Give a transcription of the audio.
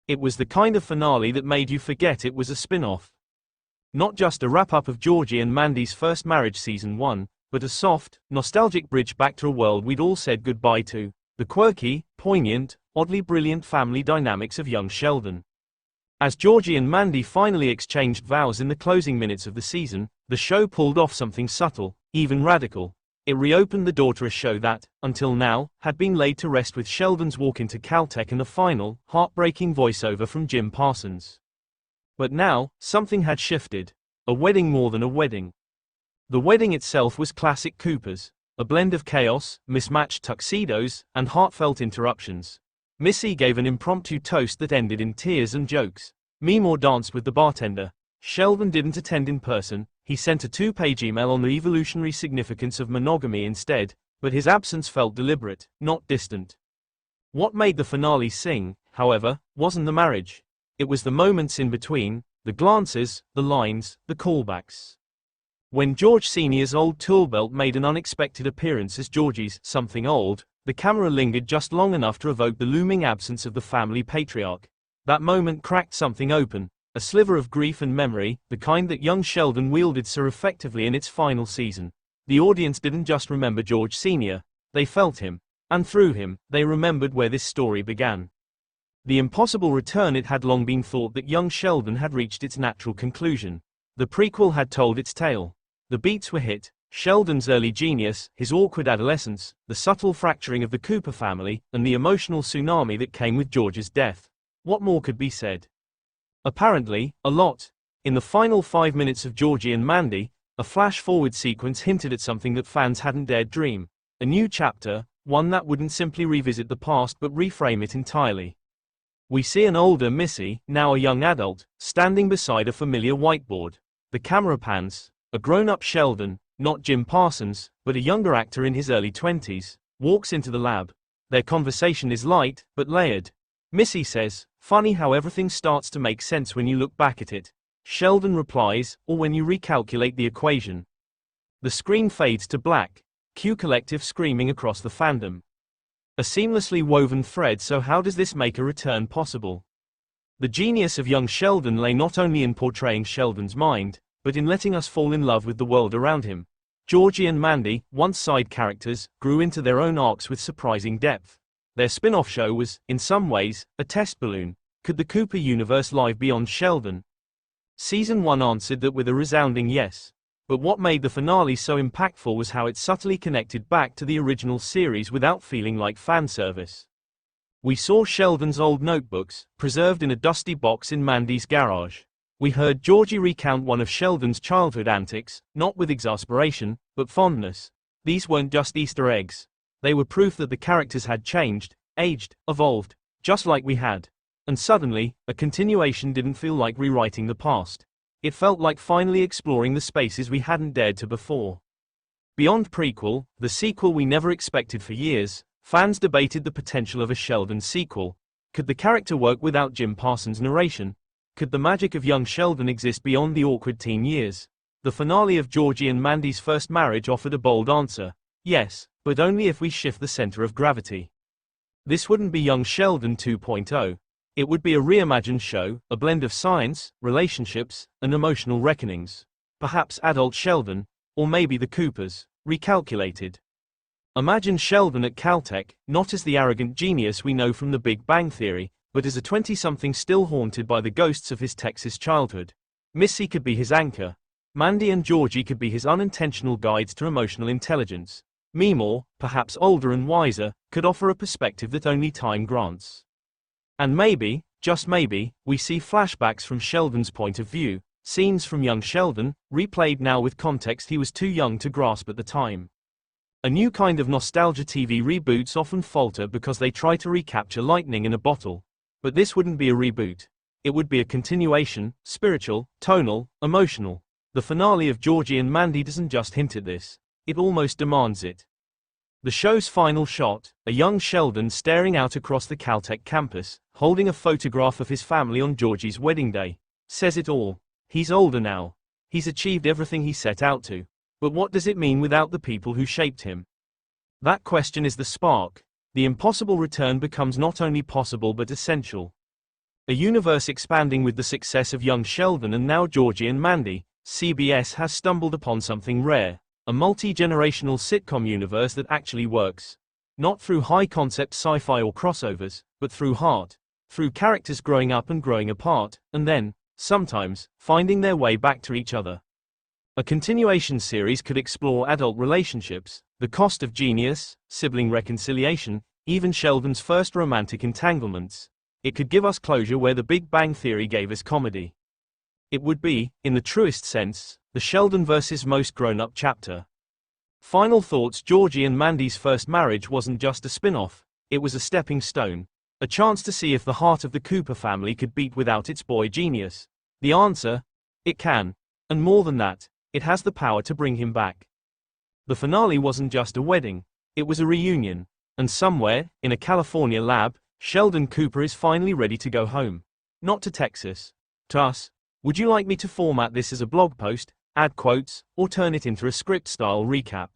It was the kind of finale that made you forget it was a spin-off. Not just a wrap-up of Georgie and Mandy's first marriage season 1, but a soft, nostalgic bridge back to a world we'd all said goodbye to, the quirky, poignant, oddly brilliant family dynamics of young Sheldon. As Georgie and Mandy finally exchanged vows in the closing minutes of the season, the show pulled off something subtle, even radical. It reopened the door to a show that, until now, had been laid to rest with Sheldon's walk into Caltech and the final, heartbreaking voiceover from Jim Parsons. But now, something had shifted. A wedding more than a wedding. The wedding itself was classic Cooper's, a blend of chaos, mismatched tuxedos, and heartfelt interruptions. Missy gave an impromptu toast that ended in tears and jokes. Meemore danced with the bartender. Sheldon didn't attend in person, he sent a 2-page email on the evolutionary significance of monogamy instead, but his absence felt deliberate, not distant. What made the finale sing, however, wasn't the marriage. It was the moments in between, the glances, the lines, the callbacks. When George Sr.'s old toolbelt made an unexpected appearance as Georgie's something old, the camera lingered just long enough to evoke the looming absence of the family patriarch. That moment cracked something open, a sliver of grief and memory, the kind that young Sheldon wielded so effectively in its final season. The audience didn't just remember George Sr., they felt him. And through him, they remembered where this story began. The impossible return. It had long been thought that young Sheldon had reached its natural conclusion. The prequel had told its tale. The beats were hit, Sheldon's early genius, his awkward adolescence, the subtle fracturing of the Cooper family, and the emotional tsunami that came with George's death. What more could be said? Apparently, a lot. In the final 5 minutes of Georgie and Mandy, a flash-forward sequence hinted at something that fans hadn't dared dream. A new chapter, one that wouldn't simply revisit the past but reframe it entirely. We see an older Missy, now a young adult, standing beside a familiar whiteboard. The camera pans. A grown-up Sheldon, not Jim Parsons, but a younger actor in his early 20s, walks into the lab. Their conversation is light, but layered. Missy says, "Funny how everything starts to make sense when you look back at it." Sheldon replies, "Or when you recalculate the equation." The screen fades to black. Q Collective screaming across the fandom. A seamlessly woven thread. So how does this make a return possible? The genius of young Sheldon lay not only in portraying Sheldon's mind, but in letting us fall in love with the world around him. Georgie and Mandy, once side characters, grew into their own arcs with surprising depth. Their spin-off show was, in some ways, a test balloon. Could the Cooper universe live beyond Sheldon? Season 1 answered that with a resounding yes. But what made the finale so impactful was how it subtly connected back to the original series without feeling like fan service. We saw Sheldon's old notebooks, preserved in a dusty box in Mandy's garage. We heard Georgie recount one of Sheldon's childhood antics, not with exasperation, but fondness. These weren't just Easter eggs. They were proof that the characters had changed, aged, evolved, just like we had. And suddenly, a continuation didn't feel like rewriting the past. It felt like finally exploring the spaces we hadn't dared to before. Beyond prequel, the sequel we never expected for years, fans debated the potential of a Sheldon sequel. Could the character work without Jim Parsons' narration? Could the magic of young Sheldon exist beyond the awkward teen years? The finale of Georgie and Mandy's first marriage offered a bold answer. Yes, but only if we shift the center of gravity. This wouldn't be young Sheldon 2.0. It would be a reimagined show, a blend of science, relationships, and emotional reckonings. Perhaps adult Sheldon, or maybe the Coopers, recalculated. Imagine Sheldon at Caltech, not as the arrogant genius we know from The Big Bang Theory, but as a 20-something still haunted by the ghosts of his Texas childhood. Missy could be his anchor. Mandy and Georgie could be his unintentional guides to emotional intelligence. Meemore, perhaps older and wiser, could offer a perspective that only time grants. And maybe, just maybe, we see flashbacks from Sheldon's point of view, scenes from young Sheldon, replayed now with context he was too young to grasp at the time. A new kind of nostalgia. TV reboots often falter because they try to recapture lightning in a bottle. But this wouldn't be a reboot. It would be a continuation, spiritual, tonal, emotional. The finale of Georgie and Mandy doesn't just hint at this, it almost demands it. The show's final shot, a young Sheldon staring out across the Caltech campus, holding a photograph of his family on Georgie's wedding day, says it all. He's older now. He's achieved everything he set out to. But what does it mean without the people who shaped him? That question is the spark. The impossible return becomes not only possible but essential. A universe expanding with the success of young Sheldon and now Georgie and Mandy, CBS has stumbled upon something rare, a multi-generational sitcom universe that actually works. Not through high-concept sci-fi or crossovers, but through heart. Through characters growing up and growing apart, and then, sometimes, finding their way back to each other. A continuation series could explore adult relationships, the cost of genius, sibling reconciliation, even Sheldon's first romantic entanglements. It could give us closure where The Big Bang Theory gave us comedy. It would be, in the truest sense, the Sheldon versus most grown-up chapter. Final thoughts. Georgie and Mandy's first marriage wasn't just a spin-off, it was a stepping stone. A chance to see if the heart of the Cooper family could beat without its boy genius. The answer? It can. And more than that, it has the power to bring him back. The finale wasn't just a wedding, it was a reunion. And somewhere, in a California lab, Sheldon Cooper is finally ready to go home. Not to Texas. To us. Would you like me to format this as a blog post, add quotes, or turn it into a script-style recap?